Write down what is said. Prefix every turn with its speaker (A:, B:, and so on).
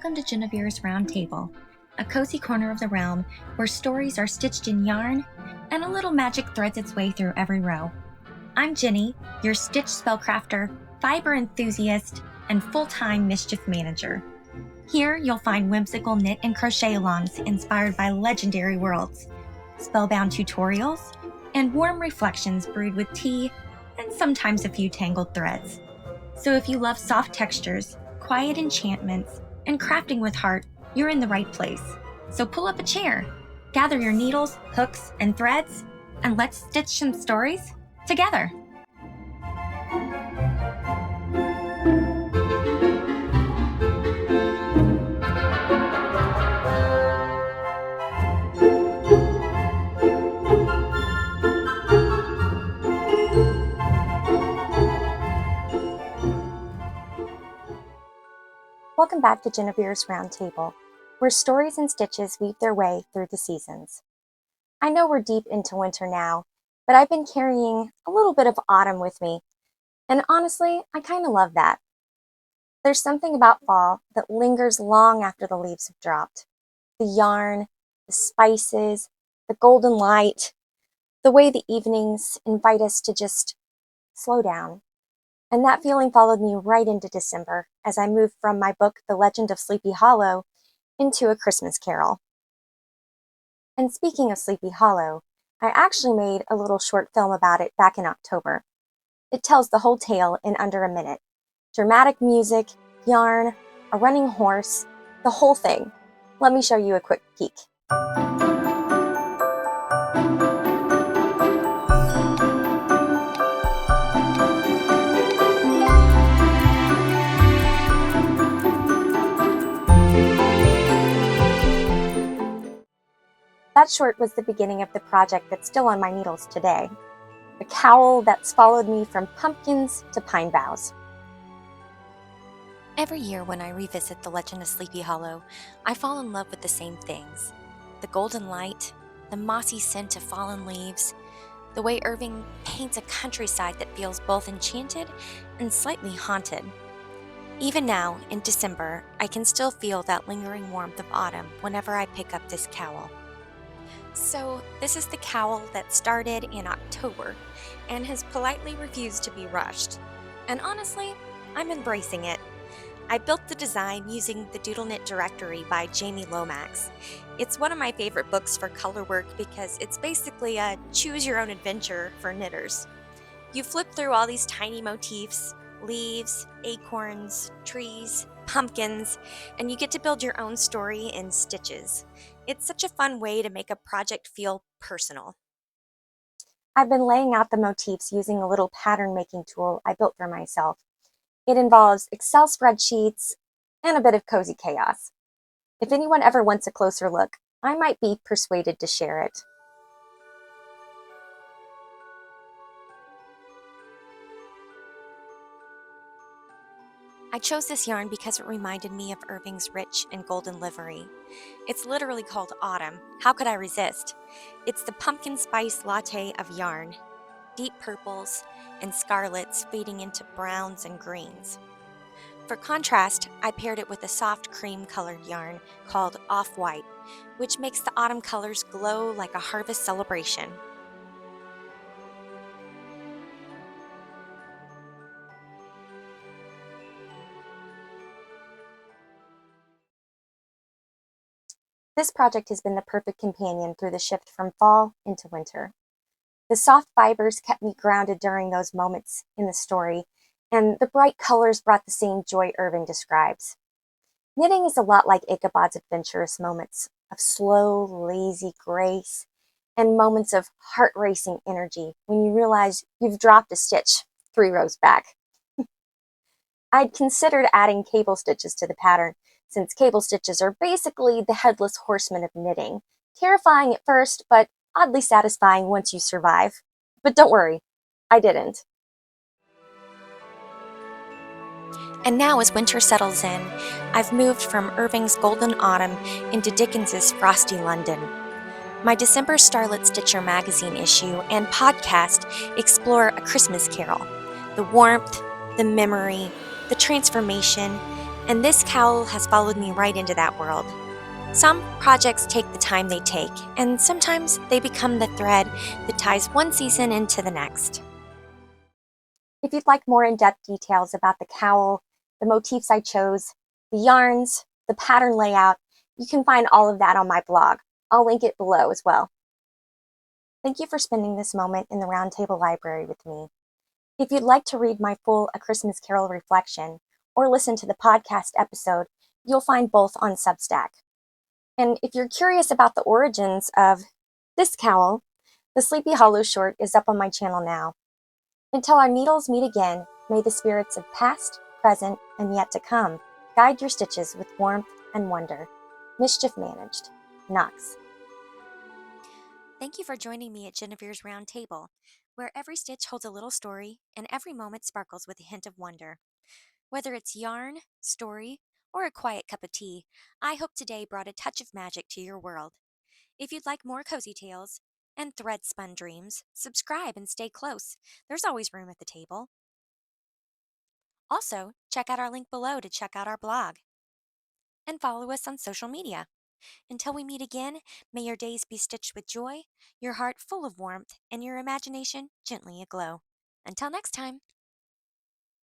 A: Welcome to Jennevere's Round Table, a cozy corner of the realm where stories are stitched in yarn and a little magic threads its way through every row. I'm Jenny, your stitch spellcrafter, fiber enthusiast, and full-time mischief manager. Here you'll find whimsical knit and crochet alongs inspired by legendary worlds, spellbound tutorials, and warm reflections brewed with tea and sometimes a few tangled threads. So if you love soft textures, quiet enchantments, and crafting with heart, you're in the right place. So pull up a chair, gather your needles, hooks, and threads, and let's stitch some stories together. Welcome back to Jennevere's Round Table, where stories and stitches weave their way through the seasons. I know we're deep into winter now, but I've been carrying a little bit of autumn with me, and honestly, I kind of love that. There's something about fall that lingers long after the leaves have dropped. The yarn, the spices, the golden light, the way the evenings invite us to just slow down. And that feeling followed me right into December as I moved from my book, The Legend of Sleepy Hollow, into A Christmas Carol. And speaking of Sleepy Hollow, I actually made a little short film about it back in October. It tells the whole tale in under a minute. Dramatic music, yarn, a running horse, the whole thing. Let me show you a quick peek. That short was the beginning of the project that's still on my needles today. A cowl that's followed me from pumpkins to pine boughs. Every year when I revisit The Legend of Sleepy Hollow, I fall in love with the same things. The golden light, the mossy scent of fallen leaves, the way Irving paints a countryside that feels both enchanted and slightly haunted. Even now, in December, I can still feel that lingering warmth of autumn whenever I pick up this cowl. So, this is the cowl that started in October and has politely refused to be rushed. And honestly, I'm embracing it. I built the design using the Doodle Knit Directory by Jamie Lomax. It's one of my favorite books for color work because it's basically a choose-your-own-adventure for knitters. You flip through all these tiny motifs, leaves, acorns, trees, pumpkins, and you get to build your own story in stitches. It's such a fun way to make a project feel personal. I've been laying out the motifs using a little pattern making tool I built for myself. It involves Excel spreadsheets and a bit of cozy chaos. If anyone ever wants a closer look, I might be persuaded to share it. I chose this yarn because it reminded me of Irving's rich and golden livery. It's literally called Autumn. How could I resist? It's the pumpkin spice latte of yarn, deep purples and scarlets fading into browns and greens. For contrast, I paired it with a soft cream-colored yarn called Off-White, which makes the autumn colors glow like a harvest celebration. This project has been the perfect companion through the shift from fall into winter. The soft fibers kept me grounded during those moments in the story, and the bright colors brought the same joy Irving describes. Knitting is a lot like Ichabod's adventurous moments of slow, lazy grace and moments of heart-racing energy when you realize you've dropped a stitch 3 rows back. I'd considered adding cable stitches to the pattern, since cable stitches are basically the headless horseman of knitting. Terrifying at first, but oddly satisfying once you survive. But don't worry, I didn't. And now as winter settles in, I've moved from Irving's Golden Autumn into Dickens's Frosty London. My December Starlit Stitcher magazine issue and podcast explore A Christmas Carol, the warmth, the memory, the transformation, and this cowl has followed me right into that world. Some projects take the time they take, and sometimes they become the thread that ties one season into the next. If you'd like more in depth details about the cowl, the motifs I chose, the yarns, the pattern layout, you can find all of that on my blog. I'll link it below as well. Thank you for spending this moment in the Roundtable Library with me. If you'd like to read my full A Christmas Carol reflection or listen to the podcast episode, you'll find both on Substack. And if you're curious about the origins of this cowl, the Sleepy Hollow short is up on my channel now. Until our needles meet again, may the spirits of past, present, and yet to come guide your stitches with warmth and wonder. Mischief managed. Knox. Thank you for joining me at Jennevere's Round Table, where every stitch holds a little story and every moment sparkles with a hint of wonder. Whether it's yarn, story, or a quiet cup of tea, I hope today brought a touch of magic to your world. If you'd like more cozy tales and thread-spun dreams, subscribe and stay close. There's always room at the table. Also, check out our link below to check out our blog. And follow us on social media. Until we meet again, may your days be stitched with joy, your heart full of warmth, and your imagination gently aglow. Until next time.